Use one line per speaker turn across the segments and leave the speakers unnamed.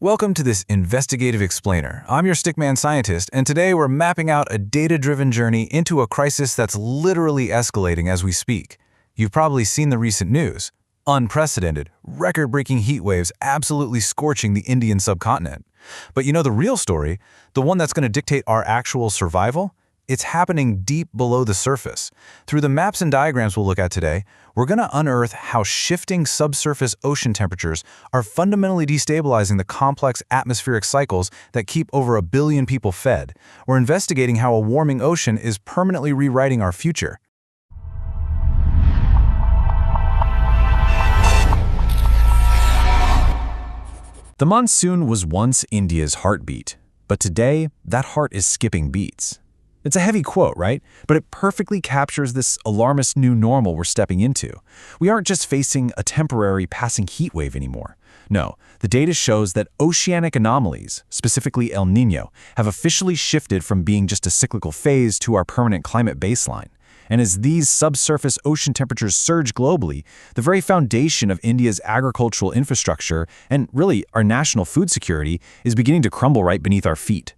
Welcome to this investigative explainer. I'm your stickman scientist, and today we're mapping out a data-driven journey into a crisis that's literally escalating as we speak. You've probably seen the recent news. Unprecedented, record-breaking heat waves absolutely scorching the Indian subcontinent. But you know the real story, the one that's going to dictate our actual survival? It's happening deep below the surface. Through the maps and diagrams we'll look at today, we're going to unearth how shifting subsurface ocean temperatures are fundamentally destabilizing the complex atmospheric cycles that keep over 1 billion people fed. We're investigating how a warming ocean is permanently rewriting our future. The monsoon was once India's heartbeat, but today that heart is skipping beats. It's a heavy quote, right? But it perfectly captures this alarmist new normal we're stepping into. We aren't just facing a temporary passing heat wave anymore. No, the data shows that oceanic anomalies, specifically El Niño, have officially shifted from being just a cyclical phase to our permanent climate baseline. And as these subsurface ocean temperatures surge globally, the very foundation of India's agricultural infrastructure and really our national food security is beginning to crumble right beneath our feet.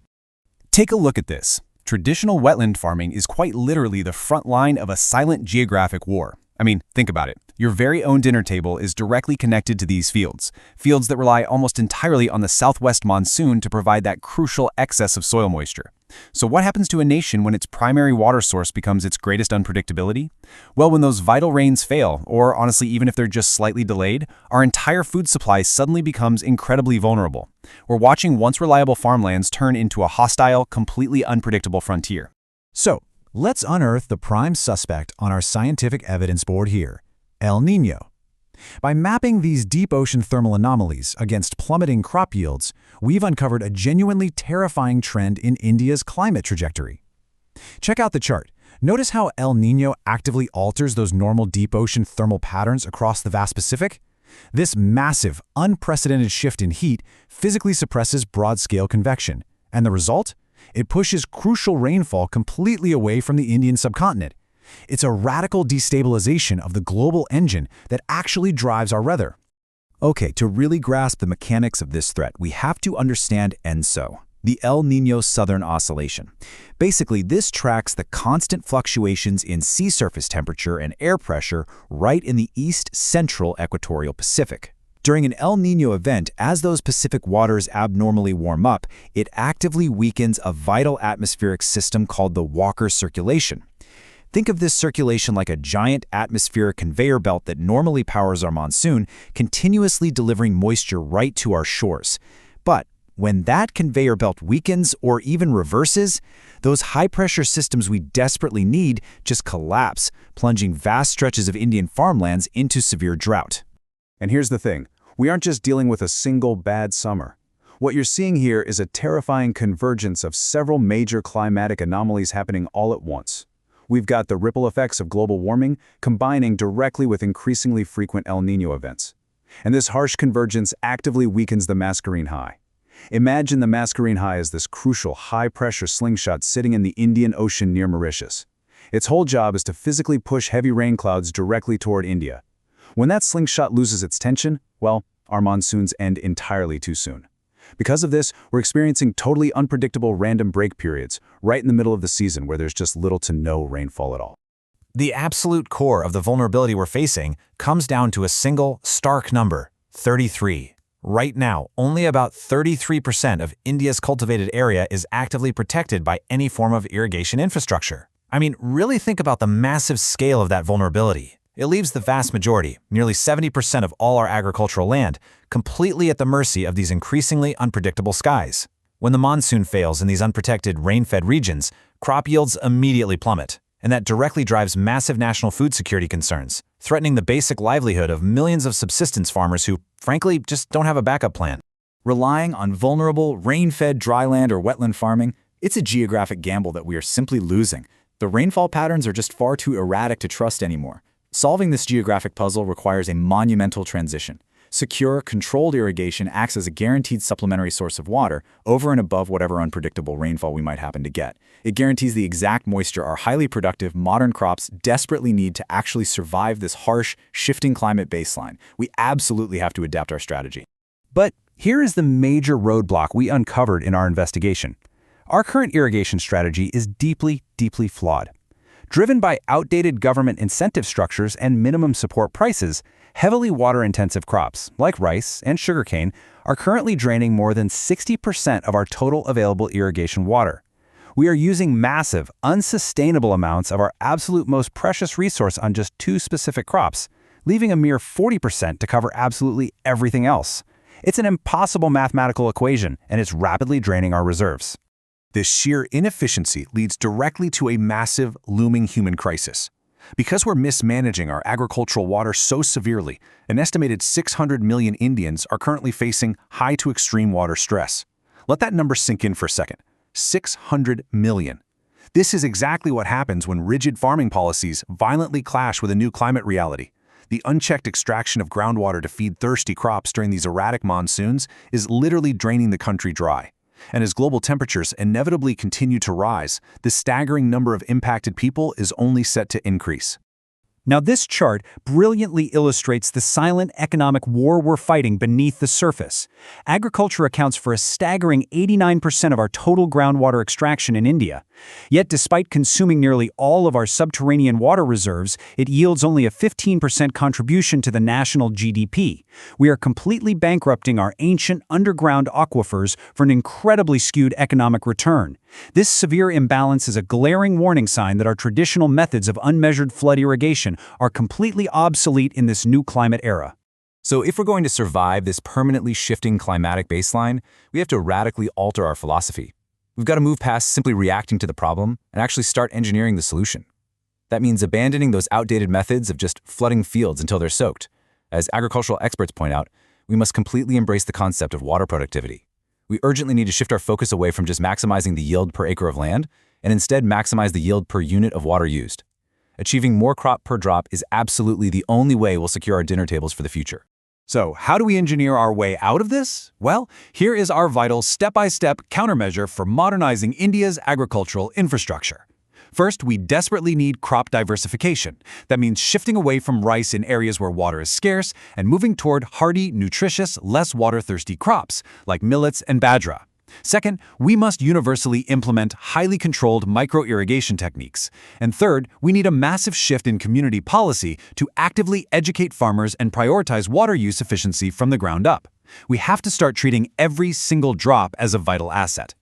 Take a look at this. Traditional wetland farming is quite literally the front line of a silent geographic war. I mean, think about it. Your very own dinner table is directly connected to these fields that rely almost entirely on the southwest monsoon to provide that crucial excess of soil moisture. So what happens to a nation when its primary water source becomes its greatest unpredictability? Well, when those vital rains fail, or honestly even if they're just slightly delayed, our entire food supply suddenly becomes incredibly vulnerable. We're watching once reliable farmlands turn into a hostile, completely unpredictable frontier. So, let's unearth the prime suspect on our scientific evidence board here, El Niño. By mapping these deep ocean thermal anomalies against plummeting crop yields, we've uncovered a genuinely terrifying trend in India's climate trajectory. Check out the chart. Notice how El Niño actively alters those normal deep ocean thermal patterns across the vast Pacific? This massive, unprecedented shift in heat physically suppresses broad-scale convection. And the result? It pushes crucial rainfall completely away from the Indian subcontinent. It's a radical destabilization of the global engine that actually drives our weather. Okay, to really grasp the mechanics of this threat, we have to understand ENSO, the El Niño Southern Oscillation. Basically, this tracks the constant fluctuations in sea surface temperature and air pressure right in the east-central equatorial Pacific. During an El Niño event, as those Pacific waters abnormally warm up, it actively weakens a vital atmospheric system called the Walker circulation. Think of this circulation like a giant atmospheric conveyor belt that normally powers our monsoon, continuously delivering moisture right to our shores. But when that conveyor belt weakens or even reverses, those high-pressure systems we desperately need just collapse, plunging vast stretches of Indian farmlands into severe drought.
And here's the thing, we aren't just dealing with a single bad summer. What you're seeing here is a terrifying convergence of several major climatic anomalies happening all at once. We've got the ripple effects of global warming combining directly with increasingly frequent El Niño events. And this harsh convergence actively weakens the Mascarene high. Imagine the Mascarene high as this crucial high-pressure slingshot sitting in the Indian Ocean near Mauritius. Its whole job is to physically push heavy rain clouds directly toward India. When that slingshot loses its tension, well, our monsoons end entirely too soon. Because of this, we're experiencing totally unpredictable random break periods right in the middle of the season where there's just little to no rainfall at all.
The absolute core of the vulnerability we're facing comes down to a single, stark number, 33. Right now, only about 33% of India's cultivated area is actively protected by any form of irrigation infrastructure. I mean, really think about the massive scale of that vulnerability. It leaves the vast majority, nearly 70% of all our agricultural land, completely at the mercy of these increasingly unpredictable skies. When the monsoon fails in these unprotected, rain-fed regions, crop yields immediately plummet, and that directly drives massive national food security concerns, threatening the basic livelihood of millions of subsistence farmers who, frankly, just don't have a backup plan.
Relying on vulnerable, rain-fed dryland or wetland farming, it's a geographic gamble that we are simply losing. The rainfall patterns are just far too erratic to trust anymore. Solving this geographic puzzle requires a monumental transition. Secure, controlled irrigation acts as a guaranteed supplementary source of water over and above whatever unpredictable rainfall we might happen to get. It guarantees the exact moisture our highly productive, modern crops desperately need to actually survive this harsh, shifting climate baseline. We absolutely have to adapt our strategy.
But
Here is the major roadblock we uncovered in our investigation. Our current irrigation strategy is deeply, deeply flawed. Driven by outdated government incentive structures and minimum support prices, heavily water-intensive crops, like rice and sugarcane, are currently draining more than 60% of our total available irrigation water. We are using massive, unsustainable amounts of our absolute most precious resource on just 2 specific crops, leaving a mere 40% to cover absolutely everything else. It's an impossible mathematical equation, and it's rapidly draining our reserves.
This sheer inefficiency leads directly to a massive, looming human crisis. Because we're mismanaging our agricultural water so severely, an estimated 600 million Indians are currently facing high to extreme water stress. Let that number sink in for a second. 600 million. This is exactly what happens when rigid farming policies violently clash with a new climate reality. The unchecked extraction of groundwater to feed thirsty crops during these erratic monsoons is literally draining the country dry. And as global temperatures inevitably continue to rise, the staggering number of impacted people is only set to increase.
Now, this chart brilliantly illustrates the silent economic war we're fighting beneath the surface. Agriculture accounts for a staggering 89% of our total groundwater extraction in India. Yet, despite consuming nearly all of our subterranean water reserves, it yields only a 15% contribution to the national GDP. We are completely bankrupting our ancient underground aquifers for an incredibly skewed economic return. This severe imbalance is a glaring warning sign that our traditional methods of unmeasured flood irrigation are completely obsolete in this new climate era.
So if we're going to survive this permanently shifting climatic baseline, we have to radically alter our philosophy. We've got to move past simply reacting to the problem and actually start engineering the solution. That means abandoning those outdated methods of just flooding fields until they're soaked. As agricultural experts point out, we must completely embrace the concept of water productivity. We urgently need to shift our focus away from just maximizing the yield per acre of land and instead maximize the yield per unit of water used. Achieving more crop per drop is absolutely the only way we'll secure our dinner tables for the future.
So, how do we engineer our way out of this? Well, here is our vital step-by-step countermeasure for modernizing India's agricultural infrastructure. First, we desperately need crop diversification. That means shifting away from rice in areas where water is scarce and moving toward hardy, nutritious, less water-thirsty crops, like millets and bajra. Second, we must universally implement highly controlled micro-irrigation techniques. And third, we need a massive shift in community policy to actively educate farmers and prioritize water use efficiency from the ground up. We have to start treating every single drop as a vital asset.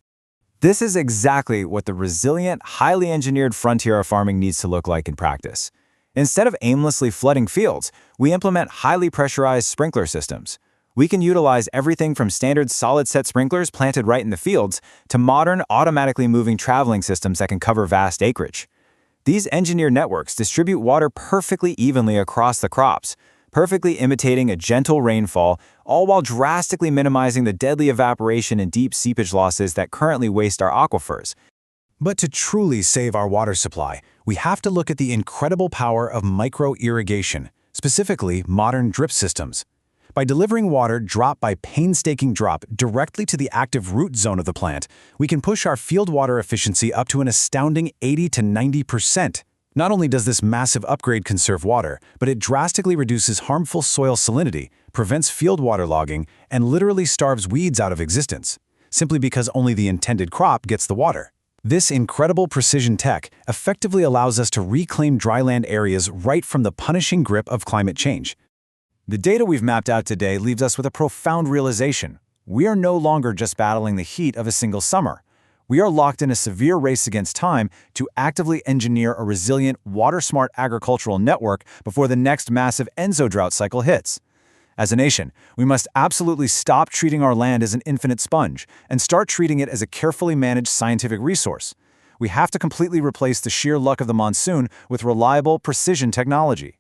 This is exactly what the resilient, highly engineered frontier of farming needs to look like in practice. Instead of aimlessly flooding fields, we implement highly pressurized sprinkler systems. We can utilize everything from standard solid-set sprinklers planted right in the fields to modern, automatically moving traveling systems that can cover vast acreage. These engineered networks distribute water perfectly evenly across the crops, perfectly imitating a gentle rainfall, all while drastically minimizing the deadly evaporation and deep seepage losses that currently waste our aquifers.
But to truly save our water supply, we have to look at the incredible power of micro-irrigation, specifically modern drip systems. By delivering water drop by painstaking drop directly to the active root zone of the plant, we can push our field water efficiency up to an astounding 80 to 90%. Not only does this massive upgrade conserve water, but it drastically reduces harmful soil salinity, prevents field waterlogging, and literally starves weeds out of existence, simply because only the intended crop gets the water. This incredible precision tech effectively allows us to reclaim dryland areas right from the punishing grip of climate change.
The data we've mapped out today leaves us with a profound realization. We are no longer just battling the heat of a single summer. We are locked in a severe race against time to actively engineer a resilient, water-smart agricultural network before the next massive ENSO drought cycle hits. As a nation, we must absolutely stop treating our land as an infinite sponge and start treating it as a carefully managed scientific resource. We have to completely replace the sheer luck of the monsoon with reliable, precision technology.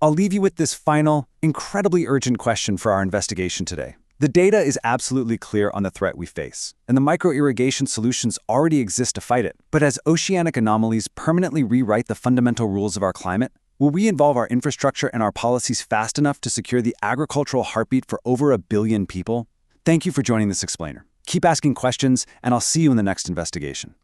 I'll leave you with this final, incredibly urgent question for our investigation today. The data is absolutely clear on the threat we face, and the micro-irrigation solutions already exist to fight it. But as oceanic anomalies permanently rewrite the fundamental rules of our climate, will we involve our infrastructure and our policies fast enough to secure the agricultural heartbeat for over 1 billion people? Thank you for joining this explainer. Keep asking questions, and I'll see you in the next investigation.